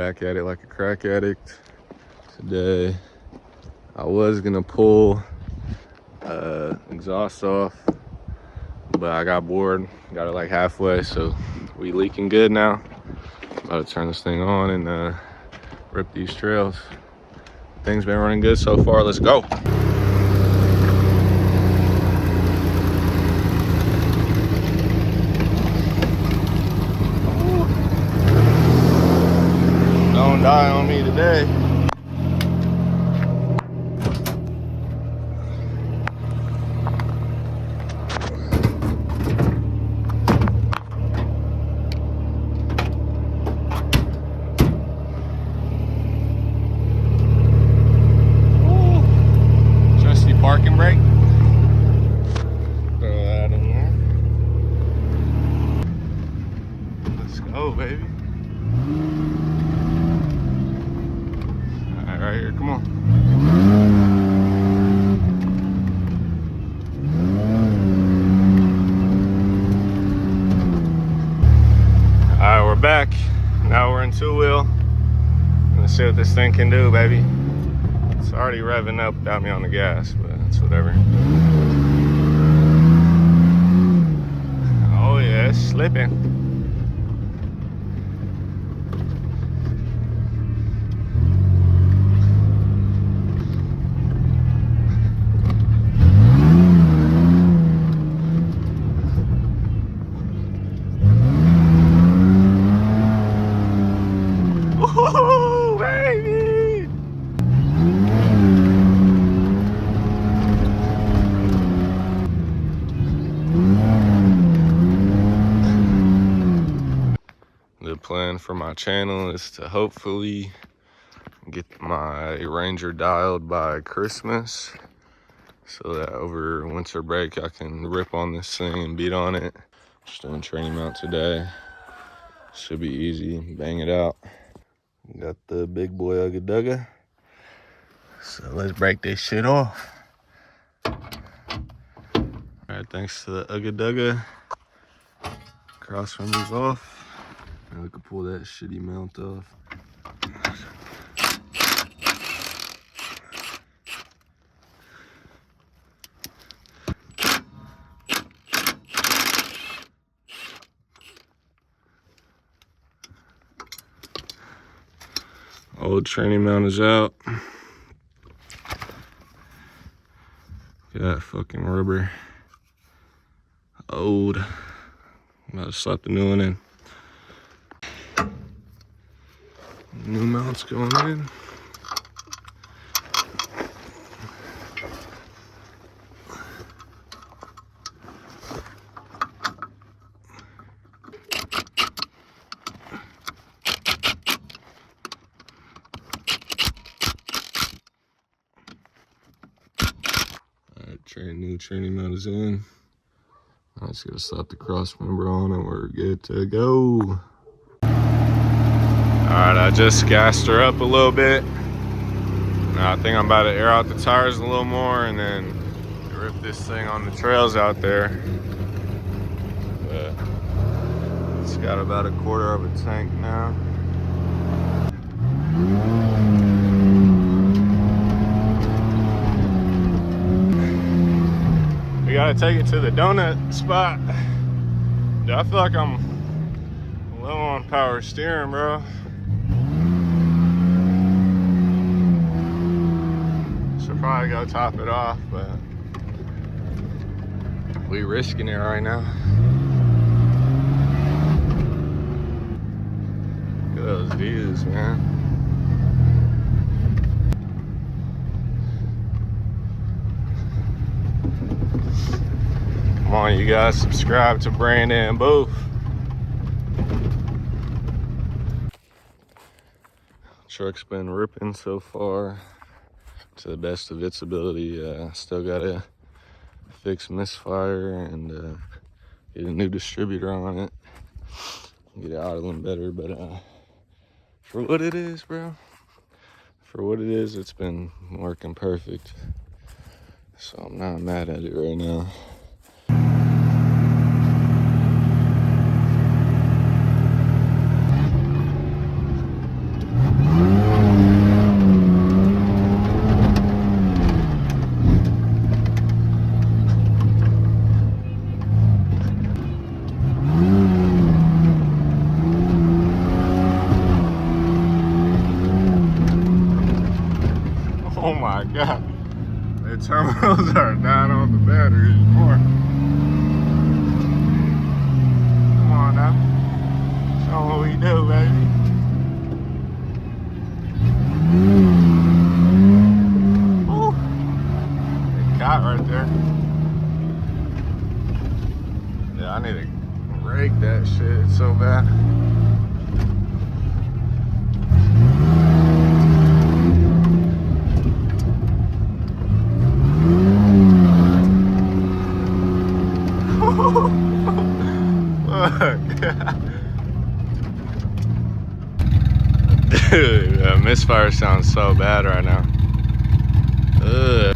back at it like a crack addict today. I was gonna pull exhaust off, but I got bored, got it like halfway, so we leaking good now. About to turn this thing on and rip these trails. Things been running good so far. Let's go. Don't die on me today. Trusty parking brake. Throw that in there. Let's go, baby. All right, right here, come on. All right, we're back. Now we're in two-wheel. Let's see what this thing can do, baby. It's already revving up without me on the gas, but it's whatever. Oh yeah, it's slipping. Woo, baby! The plan for my channel is to hopefully get my Ranger dialed by Christmas, so that over winter break I can rip on this thing and beat on it. Just doing training mount today. Should be easy, bang it out. Got the big boy Ugga Dugga. So let's break this shit off. All right, thanks to the Ugga Dugga. Cross members off. Now we can pull that shitty mount off. Old training mount is out. Look at that fucking rubber. Old. I'm about to slap the new one in. New mount's going in. New training mount is in. I just gotta slap the cross member on and we're good to go. Alright, I just gassed her up a little bit. Now I think I'm about to air out the tires a little more and then rip this thing on the trails out there. But it's got about a quarter of a tank now. We gotta take it to the donut spot. Dude, I feel like I'm low on power steering, bro. Should probably go top it off, but we risking it right now. Look at those views, man. Come on, you guys, subscribe to Brandon Booth. Truck's been ripping so far to the best of its ability. Still gotta fix misfire and get a new distributor on it. Get it idling better, but for what it is, bro, for what it is, it's been working perfect. So I'm not mad at it right now. terminals are not on the battery anymore. Come on now. Show what we do, baby. Woo. It got right there. Yeah, I need to rake that shit so bad. Dude, that misfire sounds so bad right now. Ugh.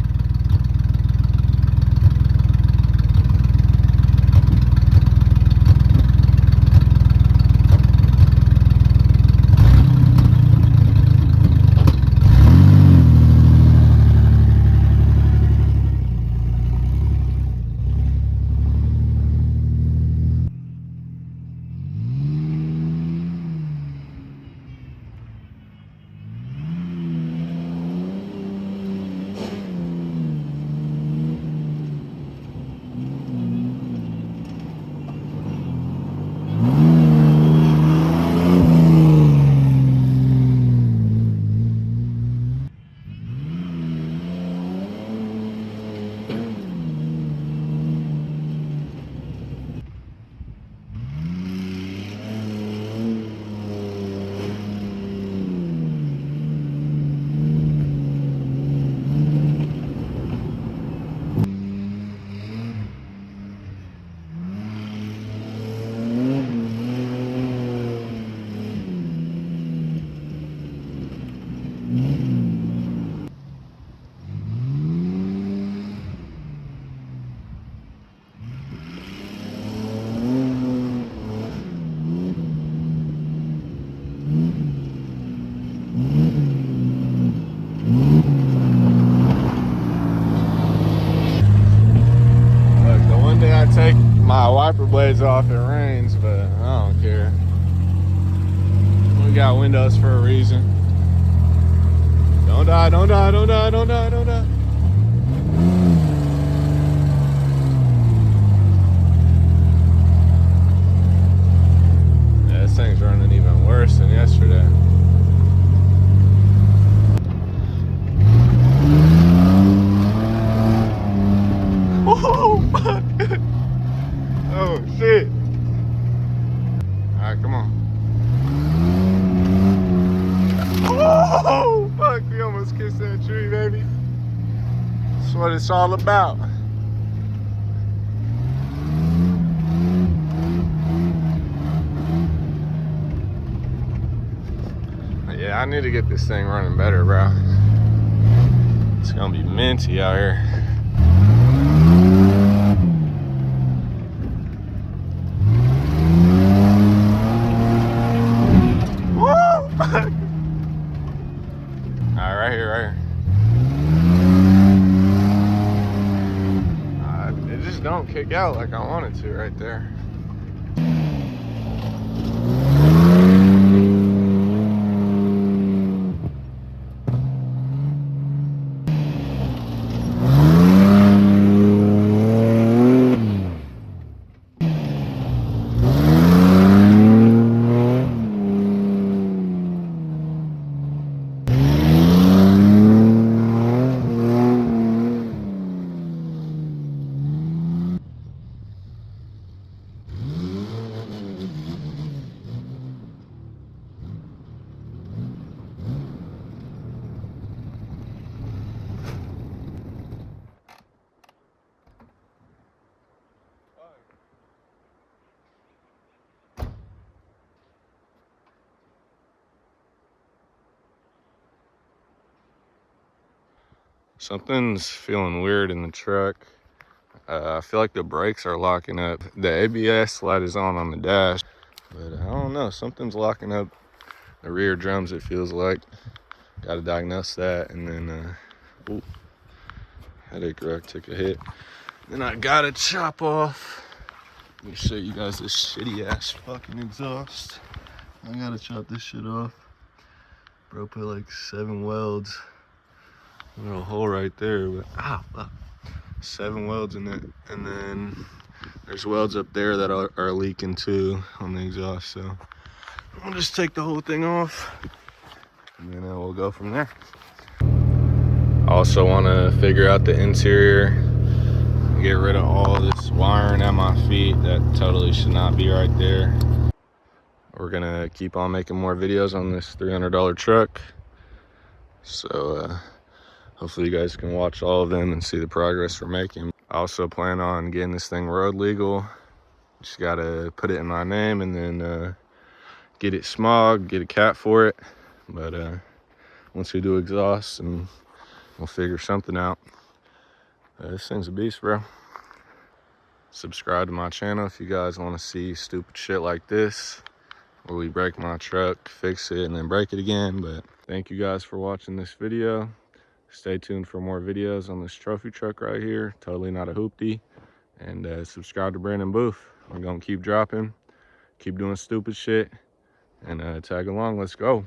Take my wiper blades off, it rains, but I don't care. We got windows for a reason. Don't die, don't die, don't die, don't die, don't die. Yeah, this thing's running even worse than yesterday. Oh, fuck. Oh, shit. Alright, come on. Oh, fuck. We almost kissed that tree, baby. That's what it's all about. Yeah, I need to get this thing running better, bro. It's gonna be minty out here. Alright, right here, right here. It just don't kick out like I want it to right there. Something's feeling weird in the truck. I feel like the brakes are locking up. The ABS light is on the dash, but I don't know. Something's locking up the rear drums, it feels like. Got to diagnose that. And then, ooh, headache rack took a hit. Then I got to chop off. Let me show you guys this shitty ass fucking exhaust. I got to chop this shit off. Bro put like 7 welds Little hole right there, but fuck. 7 welds in it, and then there's welds up there that are leaking too on the exhaust. So I'll just take the whole thing off, and then we'll go from there. I also want to figure out the interior, get rid of all this wiring at my feet that totally should not be right there. We're gonna keep on making more videos on this $300 truck, so hopefully you guys can watch all of them and see the progress we're making. I also plan on getting this thing road legal. Just gotta put it in my name and then get it smog, get a cat for it. But once we do exhaust, and we'll figure something out. This thing's a beast, bro. Subscribe to my channel if you guys want to see stupid shit like this, where we break my truck, fix it, and then break it again. But thank you guys for watching this video. Stay tuned for more videos on this trophy truck right here. Totally not a hoopty. And subscribe to Brandon Booth. We're gonna keep dropping, keep doing stupid shit, and tag along. Let's go.